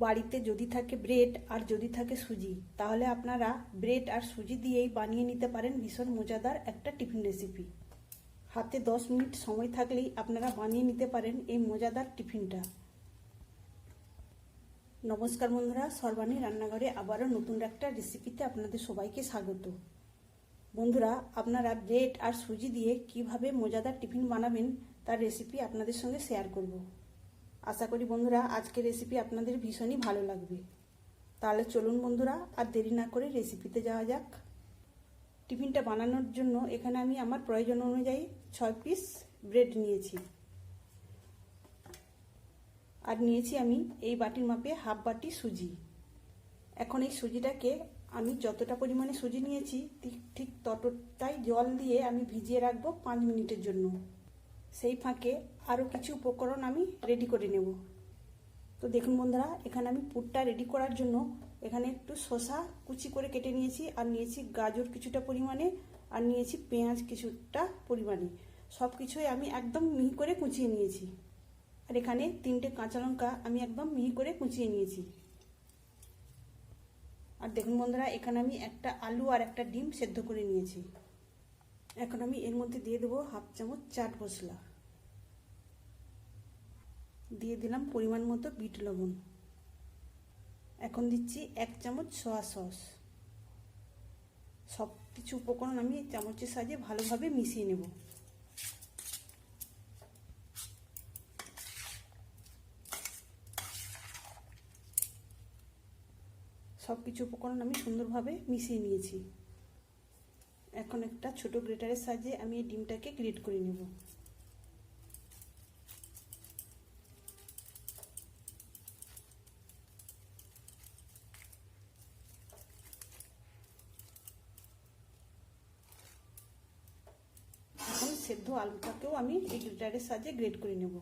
বাড়িতে যদি থাকে ব্রেড আর যদি থাকে সুজি, তাহলে আপনারা ব্রেড আর সুজি দিয়েই বানিয়ে নিতে পারেন ভীষণ মজাদার একটা টিফিন রেসিপি। হাতে 10 মিনিট সময় থাকলেই আপনারা বানিয়ে নিতে পারেন এই মজাদার টিফিনটা। নমস্কার বন্ধুরা, সর্বাণী রান্নাঘরে আবারও নতুন একটা রেসিপিতে আপনাদের সবাইকে স্বাগত। বন্ধুরা, আপনারা ব্রেড আর সুজি দিয়ে কিভাবে মজাদার টিফিন বানাবেন তার রেসিপি আপনাদের সঙ্গে শেয়ার করব। আশা করি বন্ধুরা আজকের রেসিপি আপনাদের ভীষণই ভালো লাগবে। তাহলে চলুন বন্ধুরা, আর দেরি না করে রেসিপিতে যাওয়া যাক। টিফিনটা বানানোর জন্য এখানে আমি আমার প্রয়োজন অনুযায়ী 6 পিস ব্রেড নিয়েছি, আর নিয়েছি আমি এই বাটির মাপে হাফ বাটি সুজি। এখন এই সুজিটাকে আমি যতটা পরিমাণে সুজি নিয়েছি ঠিক ততটাই জল দিয়ে আমি ভিজিয়ে রাখবো 5 মিনিটের জন্য। সেই ফাঁকে আরও কিছু উপকরণ আমি রেডি করে নেব। তো দেখুন বন্ধুরা, এখানে আমি পুরটা রেডি করার জন্য এখানে একটু শসা কুচি করে কেটে নিয়েছি, আর নিয়েছি গাজর কিছুটা পরিমাণে, আর নিয়েছি পেঁয়াজ কিছুটা পরিমাণে। সব কিছুই আমি একদম মিহি করে কুচিয়ে নিয়েছি। আর এখানে 3টে কাঁচা লঙ্কা আমি একদম মিহি করে কুচিয়ে নিয়েছি। আর দেখুন বন্ধুরা, এখানে আমি একটা আলু আর একটা ডিম সেদ্ধ করে নিয়েছি। এখন আমি এর মধ্যে দিয়ে দেবো হাফ চামচ চাট মশলা, দিয়ে দিলাম পরিমাণ মতো বিট লবণ। এখন দিচ্ছি 1 চামচ সয়া সস। সব কিছু উপকরণ আমি চামচের সাহায্যে ভালোভাবে মিশিয়ে নেব। সব কিছু উপকরণ আমি সুন্দরভাবে মিশিয়ে নিয়েছি। এখন একটা ছোট গ্রেটারের সাহায্যে আমি এই ডিমটাকে গ্রেট করে নেব। এখন সেদ্ধ আলুটাকেও আমি এই গ্রেটারের সাহায্যে গ্রেট করে নেব।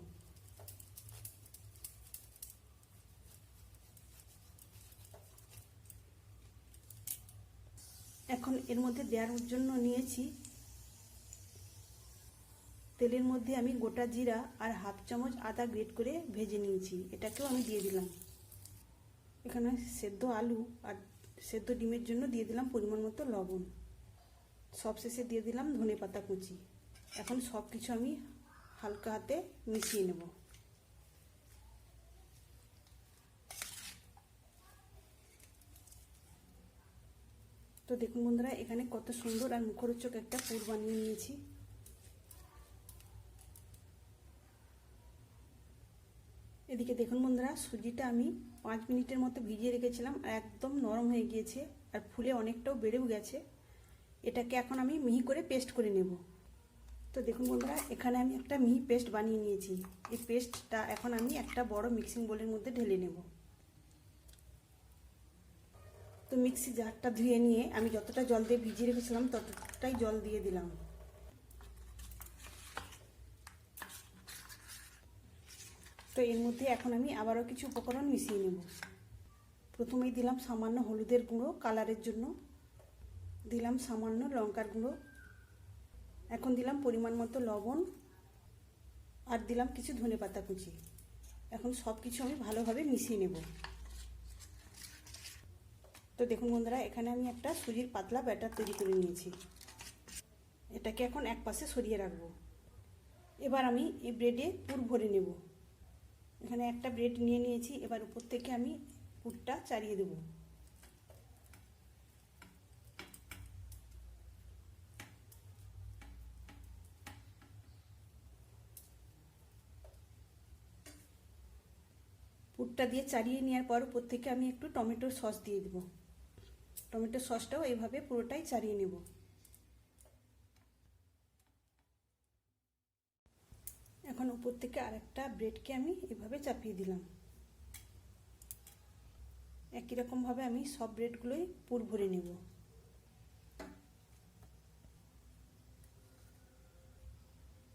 এখন এর মধ্যে দেওয়ার জন্য নিয়েছি তেলের মধ্যে আমি গোটা জিরা আর হাফ চামচ আদা গ্রেট করে ভেজে নিয়েছি, এটাকেও আমি দিয়ে দিলাম। এখানে সেদ্ধ আলু আর সেদ্ধ ডিমের জন্য দিয়ে দিলাম পরিমাণ মতো লবণ। সবশেষে দিয়ে দিলাম ধনেপাতা কুচি। এখন সব কিছু আমি হালকা হাতে মিশিয়ে নেব। তো দেখুন বন্ধুরা, এখানে কত সুন্দর আর মুখরোচক একটা পুর বানিয়ে নিয়েছি। এদিকে দেখুন বন্ধুরা, সুজিটা আমি 5 মিনিটের মতো ভিজিয়ে রেখেছিলাম, আর একদম নরম হয়ে গিয়েছে, আর ফুলে অনেকটাও বেড়েও গেছে। এটাকে এখন আমি মিহি করে পেস্ট করে নেব। তো দেখুন বন্ধুরা, এখানে আমি একটা মিহি পেস্ট বানিয়ে নিয়েছি। এই পেস্টটা এখন আমি একটা বড় মিক্সিং বোলের মধ্যে ঢেলে নেব। তো মিক্সি জারটা ধুয়ে নিয়ে আমি যতটা জল দিয়ে ভিজিয়ে রেখেছিলাম ততটাই জল দিয়ে দিলাম। তো এর মধ্যে এখন আমি আবারও কিছু উপকরণ মিশিয়ে নেব। প্রথমেই দিলাম সামান্য হলুদের গুঁড়ো কালারের জন্য, দিলাম সামান্য লঙ্কার গুঁড়ো, এখন দিলাম পরিমাণ মতো লবণ, আর দিলাম কিছু ধনেপাতা কুচি। এখন সব কিছু আমি ভালোভাবে মিশিয়ে নেব। তো দেখুন বন্ধুরা, এখানে আমি একটা সুজির পাতলা ব্যাটার তৈরি করে নিয়েছি। এটাকে এখন এক পাশে সরিয়ে রাখবো। এবার আমি এই ব্রেডে পুর ভরে নেব। এখানে একটা ব্রেড নিয়ে নিয়েছি, এবার উপর থেকে আমি পুরটা চারিয়ে দেব। পুরটা দিয়ে চারিয়ে নেওয়ার পর উপর থেকে আমি একটু টমেটোর সস দিয়ে দেব। টমেটোর সসটাও এইভাবে পুরোটাই চারিয়ে নেব। এখন উপর থেকে আরেকটা ব্রেডকে আমি এভাবে চাপিয়ে দিলাম। একই রকমভাবে আমি সব ব্রেডগুলোই পুর ভরে নেব।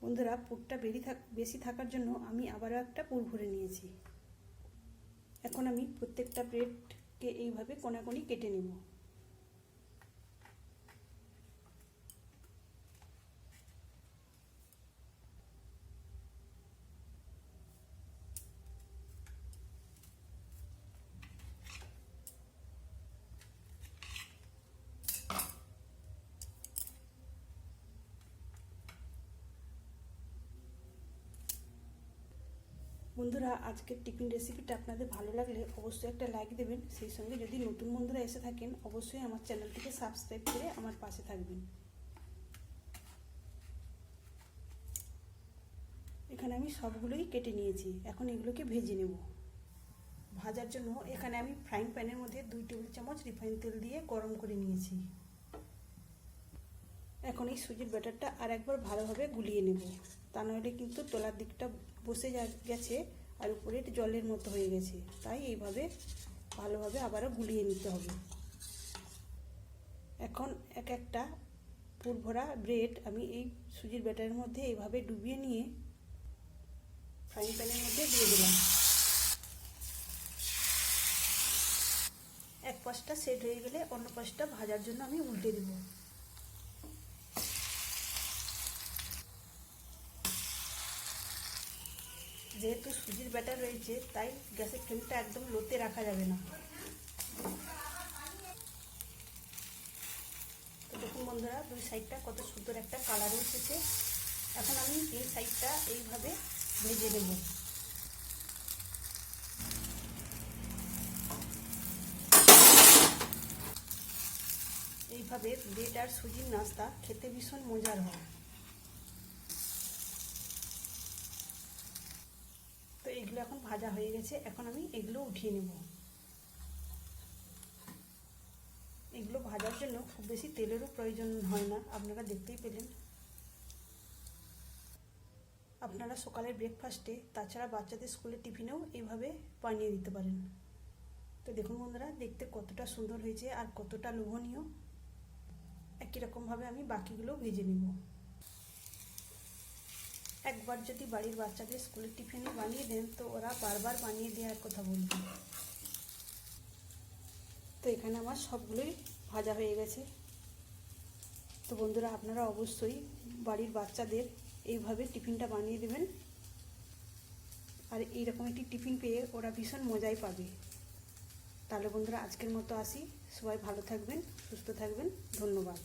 বন্ধুরা, পুরটা বেশি থাকার জন্য আমি আবারও একটা পুর ভরে নিয়েছি। এখন আমি প্রত্যেকটা ব্রেডকে এইভাবে কোনাকুনি কেটে নেব। বন্ধুরা, আজকের টিফিন রেসিপিটা আপনাদের ভালো লাগলে অবশ্যই একটা লাইক দেবেন। সেই সঙ্গে যদি নতুন বন্ধুরা এসে থাকেন অবশ্যই আমার চ্যানেলটিকে সাবস্ক্রাইব করে আমার পাশে থাকবেন। এখানে আমি সবগুলোই কেটে নিয়েছি, এখন এগুলোকে ভেজে নেব। ভাজার জন্য এখানে আমি ফ্রাইং প্যানের মধ্যে 2 টেবিল চামচ রিফাইন তেল দিয়ে গরম করে নিয়েছি। এখন এই সুজির ব্যাটারটা আর একবার ভালোভাবে গুলিয়ে নেব, তা নইলে কিন্তু তলার দিকটা বসে গেছে আর উপরে জলের মতো হয়ে গেছে, তাই এইভাবে ভালোভাবে আবারও গুলিয়ে নিতে হবে। এখন একটা পুর ভরা ব্রেড আমি এই সুজির ব্যাটারের মধ্যে এইভাবে ডুবিয়ে নিয়ে ফ্রাইং প্যানের মধ্যে দিয়ে দিলাম। এক পাশটা সেট হয়ে গেলে অন্য পাশটা ভাজার জন্য আমি উল্টে দেব। যেহেতু সুজির ব্যাটার রয়েছে তাই গ্যাসের ফ্লেমটা একদম লোতে রাখা যাবে না। তো দেখুন বন্ধুরা, 2 সাইডটা কত সুন্দর একটা কালার এসেছে। এখন আমি 3 সাইডটা এইভাবে ভেজে নেব। এইভাবে ব্রেড আর সুজির নাস্তা খেতে ভীষণ মজার হয়। তো এগুলো এখন ভাজা হয়ে গেছে, এখন আমি এগুলো উঠিয়ে নেব। এগুলো ভাজার জন্য খুব বেশি তেলেরও প্রয়োজন হয় না, আপনারা দেখতেই পেলেন। আপনারা সকালের ব্রেকফাস্টে, তাছাড়া বাচ্চাদের স্কুলের টিফিনেও এইভাবে বানিয়ে দিতে পারেন। তো দেখুন বন্ধুরা, দেখতে কতটা সুন্দর হয়েছে আর কতটা লোভনীয়। একই রকমভাবে আমি বাকিগুলো ভেজে নেব। একবার যদি বাড়ির বাচ্চাদের স্কুলের টিফিনে বানিয়ে দেন তো ওরা বারবার বানিয়ে দেওয়ার কথা বলবে। তো এখানে আমার সবগুলোই ভাজা হয়ে গেছে। তো বন্ধুরা, আপনারা অবশ্যই বাড়ির বাচ্চাদের এইভাবে টিফিনটা বানিয়ে দেবেন, আর এইরকম একটি টিফিন পেয়ে ওরা ভীষণ মজাই পাবে। তাহলে বন্ধুরা, আজকের মতো আসি। সবাই ভালো থাকবেন, সুস্থ থাকবেন। ধন্যবাদ।